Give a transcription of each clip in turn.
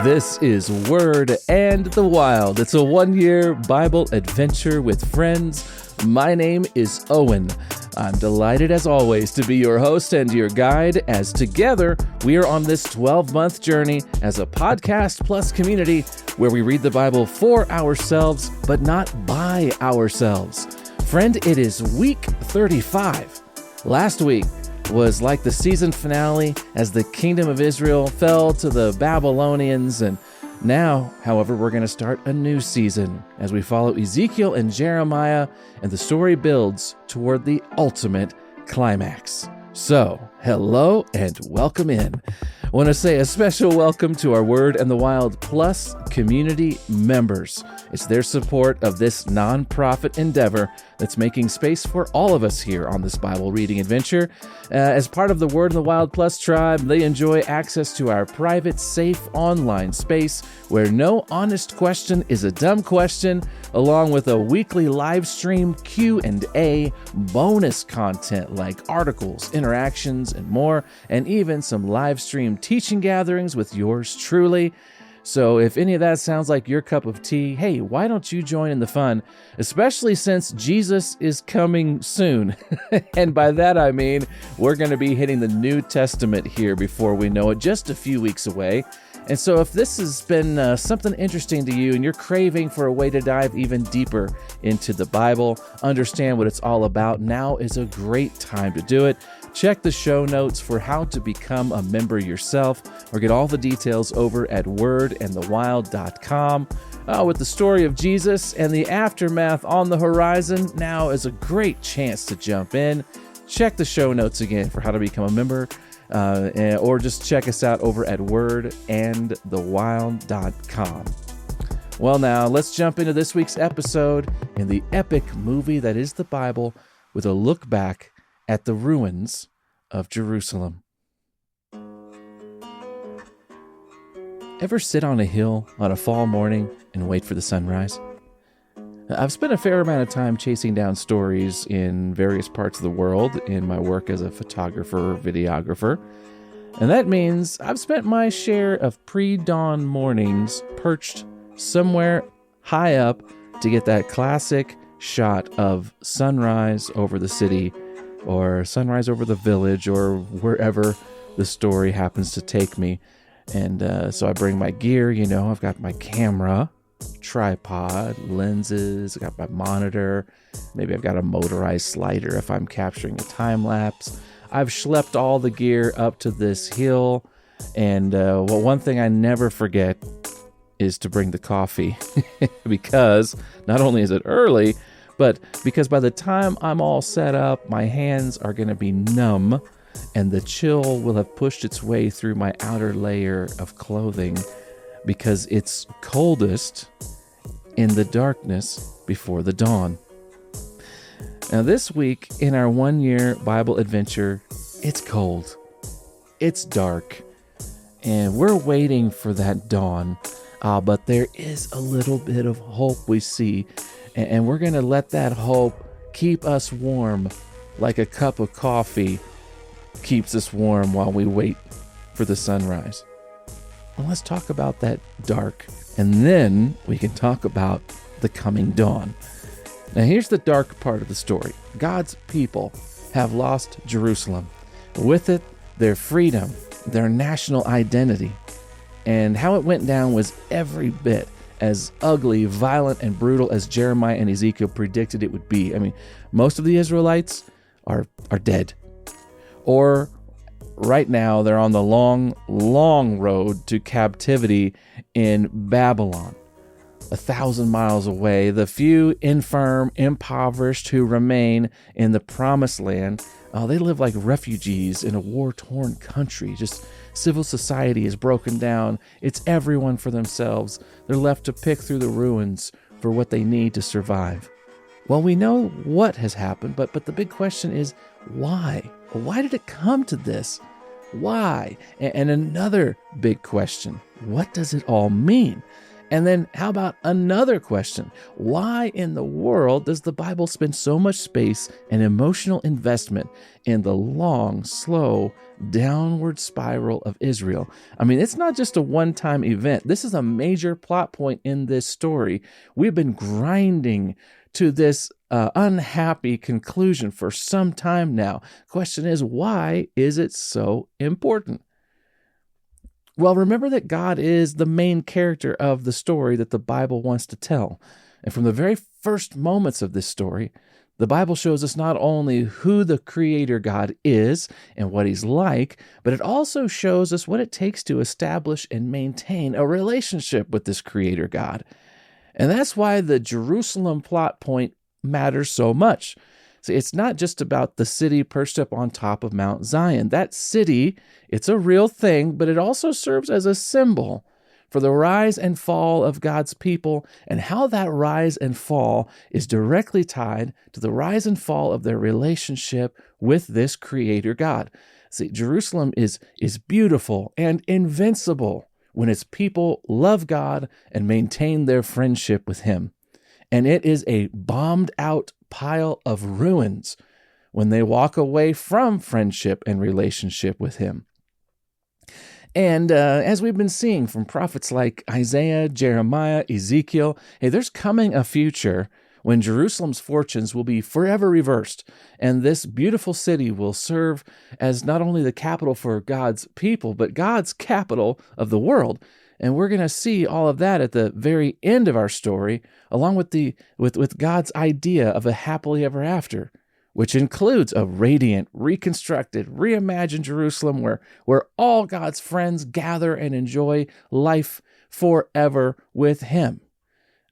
This is Word and the Wild. It's a one-year Bible adventure with friends. My name is Owen. I'm delighted as always to be your host and your guide as together we are on this 12-month journey as a podcast plus community where we read the Bible for ourselves but not by ourselves. Friend, it is week 35. Last week was like the season finale as the kingdom of Israel fell to the Babylonians, and now, however, we're going to start a new season as we follow Ezekiel and Jeremiah, and the story builds toward the ultimate climax. So, hello and welcome in. I want to say a special welcome to our Word and the Wild Plus community members. It's their support of this nonprofit endeavor that's making space for all of us here on this Bible reading adventure. As part of the Word and the Wild Plus tribe, they enjoy access to our private, safe online space where no honest question is a dumb question, along with a weekly live stream Q&A, bonus content like articles, interactions, and more, and even some live stream teaching gatherings with yours truly. So if any of that sounds like your cup of tea, hey, why don't you join in the fun, especially since Jesus is coming soon. And by that I mean we're going to be hitting the New Testament here before we know it, just a few weeks away. And so if this has been something interesting to you and you're craving for a way to dive even deeper into the Bible, understand what it's all about, now is a great time to do it. Check the show notes for how to become a member yourself, or get all the details over at wordandthewild.com. With the story of Jesus and the aftermath on the horizon, now is a great chance to jump in. Check the show notes again for how to become a member, or just check us out over at wordandthewild.com. Well, now let's jump into this week's episode in the epic movie that is the Bible, with a look back at the ruins of Jerusalem. Ever sit on a hill on a fall morning and wait for the sunrise? I've spent a fair amount of time chasing down stories in various parts of the world in my work as a photographer, videographer, and that means I've spent my share of pre-dawn mornings perched somewhere high up to get that classic shot of sunrise over the city, or sunrise over the village, or wherever the story happens to take me. And so I bring my gear, I've got my camera, tripod, lenses, I got my monitor, maybe I've got a motorized slider if I'm capturing a time lapse. I've schlepped all the gear up to this hill, and one thing I never forget is to bring the coffee, because not only is it early, but because by the time I'm all set up, my hands are going to be numb, and the chill will have pushed its way through my outer layer of clothing, because it's coldest in the darkness before the dawn. Now this week in our one-year Bible adventure, it's cold, it's dark, and we're waiting for that dawn, but there is a little bit of hope we see. And we're going to let that hope keep us warm like a cup of coffee keeps us warm while we wait for the sunrise. Well, let's talk about that dark, and then we can talk about the coming dawn. Now, here's the dark part of the story. God's people have lost Jerusalem. With it, their freedom, their national identity. And how it went down was every bit as ugly, violent, and brutal as Jeremiah and Ezekiel predicted it would be. I mean, most of the Israelites are dead. Or right now, they're on the long, long road to captivity in Babylon, 1,000 miles away. The few infirm, impoverished who remain in the promised land, they live like refugees in a war-torn country. Just civil society is broken down. It's everyone for themselves. They're left to pick through the ruins for what they need to survive. Well, we know what has happened, but the big question is, why? Why did it come to this? Why? And another big question, what does it all mean? And then how about another question? Why in the world does the Bible spend so much space and emotional investment in the long, slow, downward spiral of Israel? I mean, it's not just a one-time event. This is a major plot point in this story. We've been grinding to this unhappy conclusion for some time now. Question is, why is it so important? Well, remember that God is the main character of the story that the Bible wants to tell. And from the very first moments of this story, the Bible shows us not only who the Creator God is and what He's like, but it also shows us what it takes to establish and maintain a relationship with this Creator God. And that's why the Jerusalem plot point matters so much. See, it's not just about the city perched up on top of Mount Zion. That city, it's a real thing, but it also serves as a symbol for the rise and fall of God's people, and how that rise and fall is directly tied to the rise and fall of their relationship with this Creator God. See, Jerusalem is beautiful and invincible when its people love God and maintain their friendship with Him. And it is a bombed out pile of ruins when they walk away from friendship and relationship with Him. And as we've been seeing from prophets like Isaiah, Jeremiah, Ezekiel, hey, there's coming a future when Jerusalem's fortunes will be forever reversed, and this beautiful city will serve as not only the capital for God's people, but God's capital of the world. And we're going to see all of that at the very end of our story, along with God's idea of a happily ever after, which includes a radiant, reconstructed, reimagined Jerusalem where all God's friends gather and enjoy life forever with Him.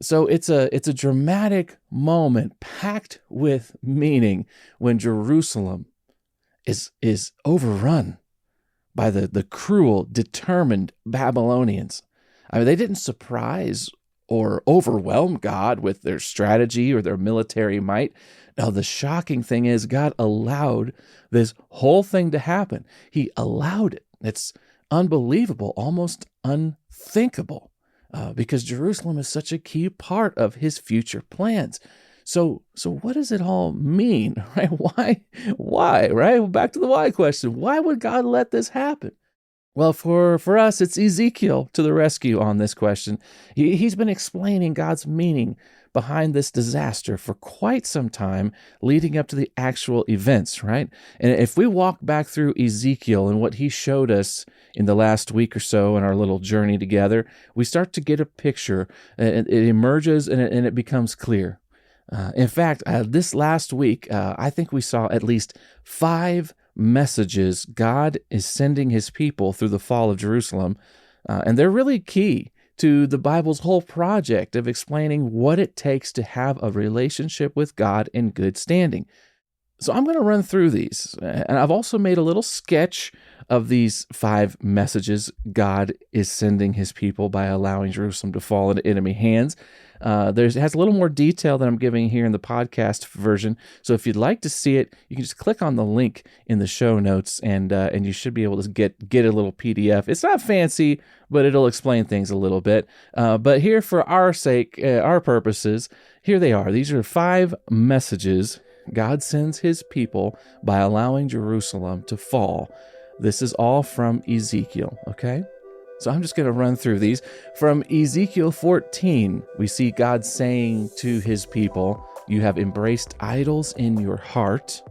So it's a dramatic moment packed with meaning when Jerusalem is overrun by the cruel, determined Babylonians. I mean, they didn't surprise or overwhelm God with their strategy or their military might. Now, the shocking thing is God allowed this whole thing to happen. He allowed it. It's unbelievable, almost unthinkable, because Jerusalem is such a key part of His future plans. So what does it all mean, right? Why, right? Well, back to the why question. Why would God let this happen? Well, for us, it's Ezekiel to the rescue on this question. He's been explaining God's meaning behind this disaster for quite some time leading up to the actual events, right? And if we walk back through Ezekiel and what he showed us in the last week or so in our little journey together, we start to get a picture. It emerges and it becomes clear. In fact, this last week, I think we saw at least 5 messages God is sending His people through the fall of Jerusalem, and they're really key to the Bible's whole project of explaining what it takes to have a relationship with God in good standing. So I'm going to run through these, and I've also made a little sketch of these 5 messages God is sending His people by allowing Jerusalem to fall into enemy hands. It has a little more detail than I'm giving here in the podcast version. So if you'd like to see it, you can just click on the link in the show notes, and you should be able to get a little PDF. It's not fancy, but it'll explain things a little bit. But here, for our sake, our purposes, here they are. These are 5 messages God sends His people by allowing Jerusalem to fall. This is all from Ezekiel, okay? So I'm just going to run through these. From Ezekiel 14, we see God saying to His people, "You have embraced idols in your heart.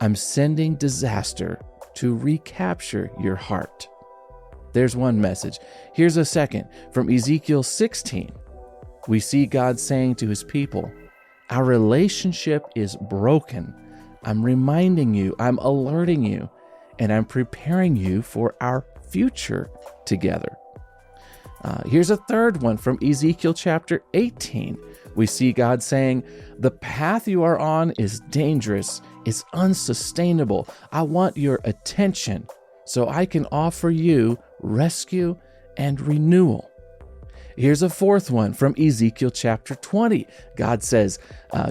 I'm sending disaster to recapture your heart." There's one message. Here's a second. From Ezekiel 16, we see God saying to His people, "Our relationship is broken. I'm reminding you, I'm alerting you, and I'm preparing you for our future together." Here's a third one from Ezekiel chapter 18. We see God saying, "The path you are on is dangerous. It's unsustainable. I want your attention so I can offer you rescue and renewal." Here's a fourth one from Ezekiel chapter 20. God says,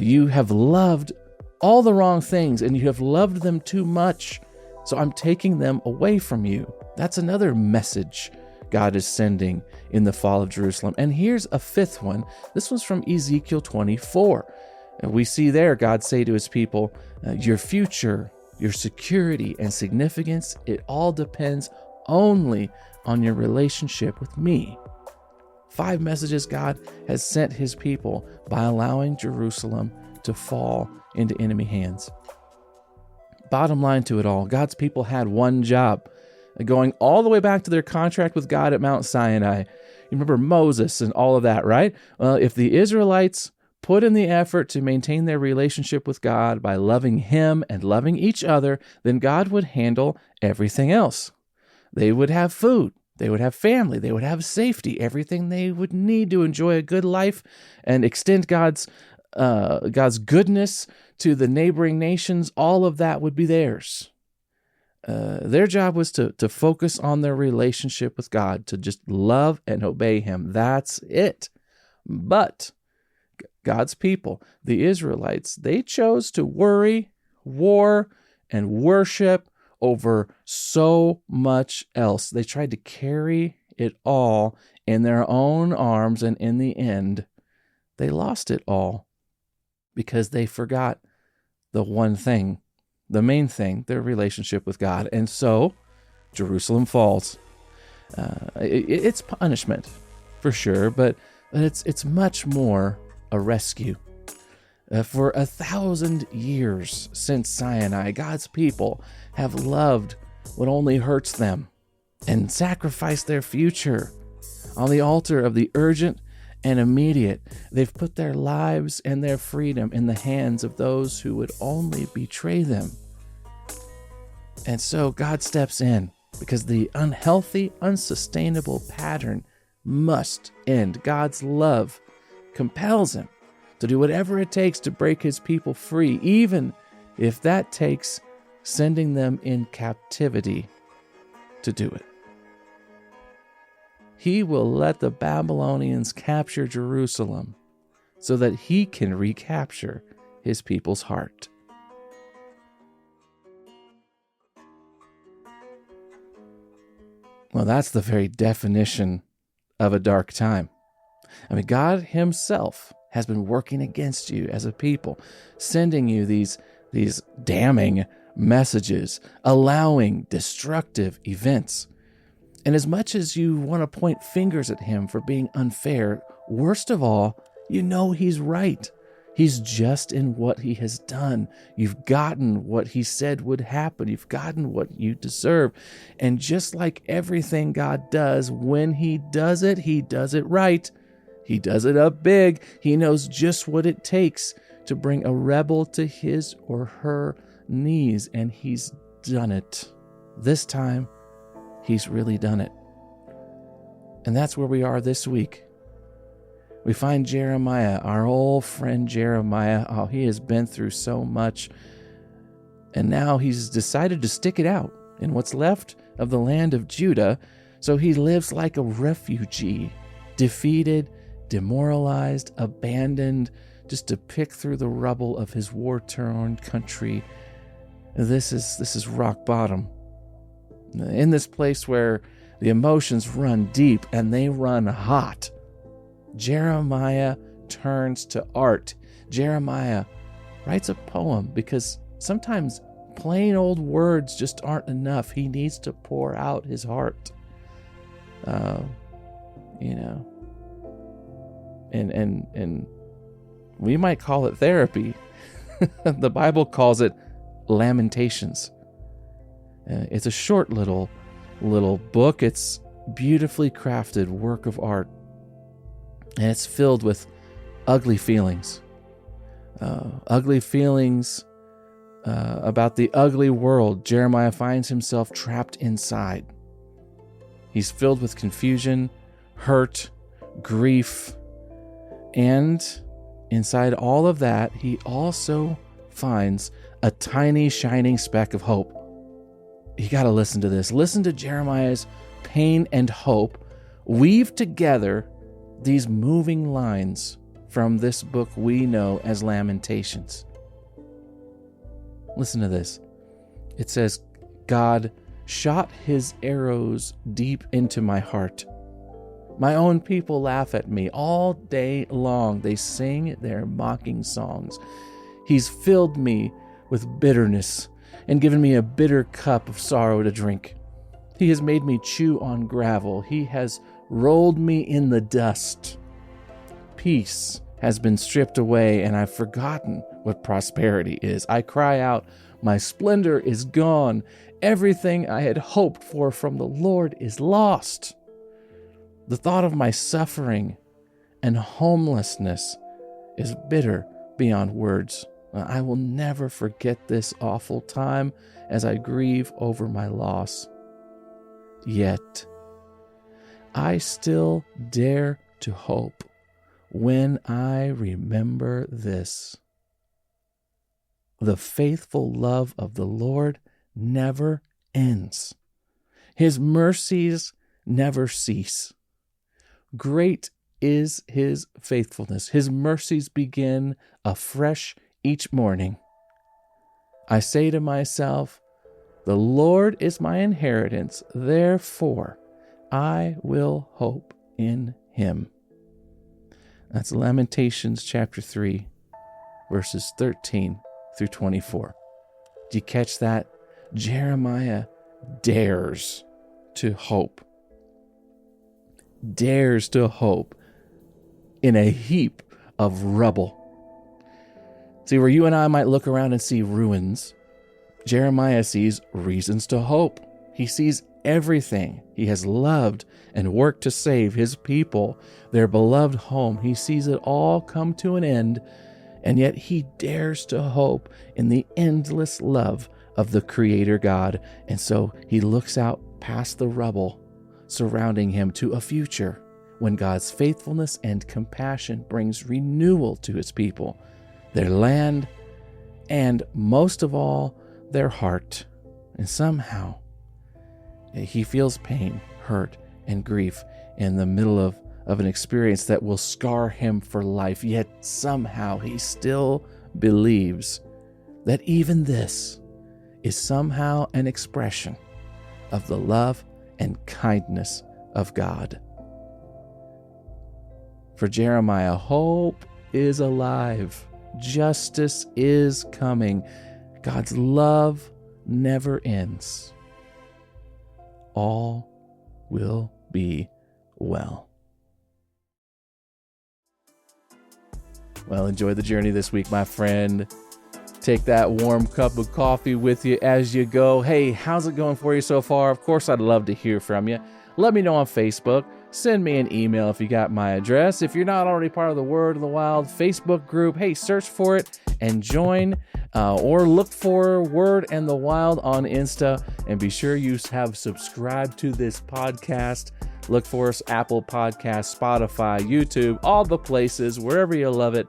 "You have loved all the wrong things, and you have loved them too much, so I'm taking them away from you." That's another message God is sending in the fall of Jerusalem. And here's a fifth one. This one's from Ezekiel 24. And we see there God say to his people, your future, your security and significance, it all depends only on your relationship with me. 5 messages God has sent his people by allowing Jerusalem to fall into enemy hands. Bottom line to it all, God's people had one job, going all the way back to their contract with God at Mount Sinai. You remember Moses and all of that, right? Well, if the Israelites put in the effort to maintain their relationship with God by loving him and loving each other, then God would handle everything else. They would have food. They would have family. They would have safety, everything they would need to enjoy a good life and extend God's goodness to the neighboring nations. All of that would be theirs. Their job was to focus on their relationship with God, to just love and obey him. That's it. But God's people, the Israelites, they chose to worry, war, and worship over so much else. They tried to carry it all in their own arms, and in the end, they lost it all because they forgot the one thing, the main thing, their relationship with God. And so Jerusalem falls. It's punishment for sure, but it's much more a rescue. For 1,000 years since Sinai, God's people have loved what only hurts them and sacrificed their future on the altar of the urgent and immediate. They've put their lives and their freedom in the hands of those who would only betray them. And so God steps in because the unhealthy, unsustainable pattern must end. God's love compels him to do whatever it takes to break his people free, even if that takes sending them in captivity to do it. He will let the Babylonians capture Jerusalem so that he can recapture his people's heart. Well, that's the very definition of a dark time. I mean, God himself has been working against you as a people, sending you these damning messages, allowing destructive events. And as much as you want to point fingers at him for being unfair, worst of all, you know he's right. He's just in what he has done. You've gotten what he said would happen. You've gotten what you deserve. And just like everything God does, when he does it right. He does it up big. He knows just what it takes to bring a rebel to his or her knees. And he's done it. This time, he's really done it. And that's where we are this week. We find Jeremiah, our old friend Jeremiah. Oh, he has been through so much. And now he's decided to stick it out in what's left of the land of Judah. So he lives like a refugee, defeated, demoralized, abandoned, just to pick through the rubble of his war-torn country. This is rock bottom. In this place where the emotions run deep and they run hot, Jeremiah turns to art. Jeremiah writes a poem because sometimes plain old words just aren't enough. He needs to pour out his heart. And we might call it therapy. The Bible calls it Lamentations. It's a short little book. It's beautifully crafted work of art. And it's filled with ugly feelings. Ugly feelings about the ugly world Jeremiah finds himself trapped inside. He's filled with confusion, hurt, grief, and inside all of that, he also finds a tiny shining speck of hope. You got to listen to this. Listen to Jeremiah's pain and hope weave together these moving lines from this book we know as Lamentations. Listen to this. It says, God shot his arrows deep into my heart. My own people laugh at me all day long. They sing their mocking songs. He's filled me with bitterness and given me a bitter cup of sorrow to drink. He has made me chew on gravel. He has rolled me in the dust. Peace has been stripped away, and I've forgotten what prosperity is. I cry out, my splendor is gone. Everything I had hoped for from the Lord is lost. The thought of my suffering and homelessness is bitter beyond words. I will never forget this awful time as I grieve over my loss. Yet, I still dare to hope when I remember this. The faithful love of the Lord never ends. His mercies never cease. Great is his faithfulness. His mercies begin afresh each morning. I say to myself, the Lord is my inheritance, therefore I will hope in him. That's Lamentations chapter 3, verses 13 through 24. Do you catch that? Jeremiah dares to hope. Dares to hope in a heap of rubble. See, where you and I might look around and see ruins, Jeremiah sees reasons to hope. He sees everything he has loved and worked to save his people, their beloved home. He sees it all come to an end, and yet he dares to hope in the endless love of the Creator God. And so he looks out past the rubble surrounding him to a future when God's faithfulness and compassion brings renewal to his people, their land, and most of all, their heart. And somehow he feels pain, hurt, and grief in the middle of an experience that will scar him for life. Yet somehow he still believes that even this is somehow an expression of the love and kindness of God. For Jeremiah, hope is alive. Justice is coming. God's love never ends. All will be well. Well, enjoy the journey this week, my friend. Take that warm cup of coffee with you as you go. Hey, how's it going for you so far? Of course, I'd love to hear from you. Let me know on Facebook. Send me an email if you got my address. If you're not already part of the Word of the Wild Facebook group, hey, search for it and join, or look for Word and the Wild on Insta, and be sure you have subscribed to this podcast. Look for us, Apple Podcasts, Spotify, YouTube, all the places, wherever you love it.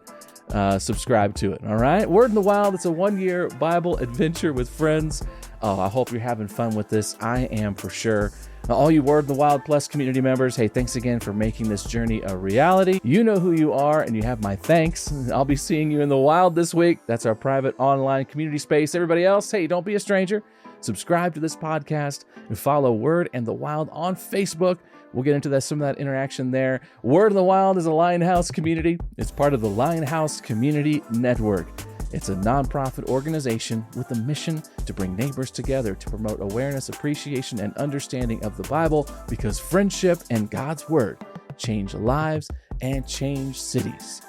Subscribe to it, all right? Word in the Wild, it's a 1-year Bible adventure with friends. Oh, I hope you're having fun with this. I am for sure. Now, all you Word in the Wild Plus community members, hey, thanks again for making this journey a reality. You know who you are, and you have my thanks. I'll be seeing you in the wild this week. That's our private online community space. Everybody else, hey, don't be a stranger. Subscribe to this podcast and follow Word and the Wild on Facebook. We'll get into some of that interaction there. Word in the Wild is a Lionhouse community. It's part of the Lionhouse Community Network. It's a nonprofit organization with a mission to bring neighbors together to promote awareness, appreciation, and understanding of the Bible, because friendship and God's Word change lives and change cities.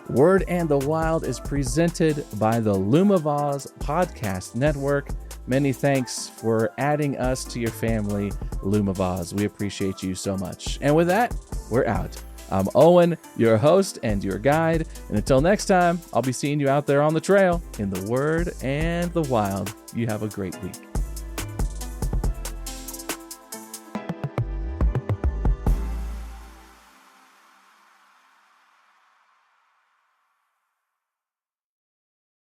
Word and the Wild is presented by the Lumavaz Podcast Network. Many thanks for adding us to your family, Lumavaz. We appreciate you so much. And with that, we're out. I'm Owen, your host and your guide. And until next time, I'll be seeing you out there on the trail in the Word and the Wild. You have a great week.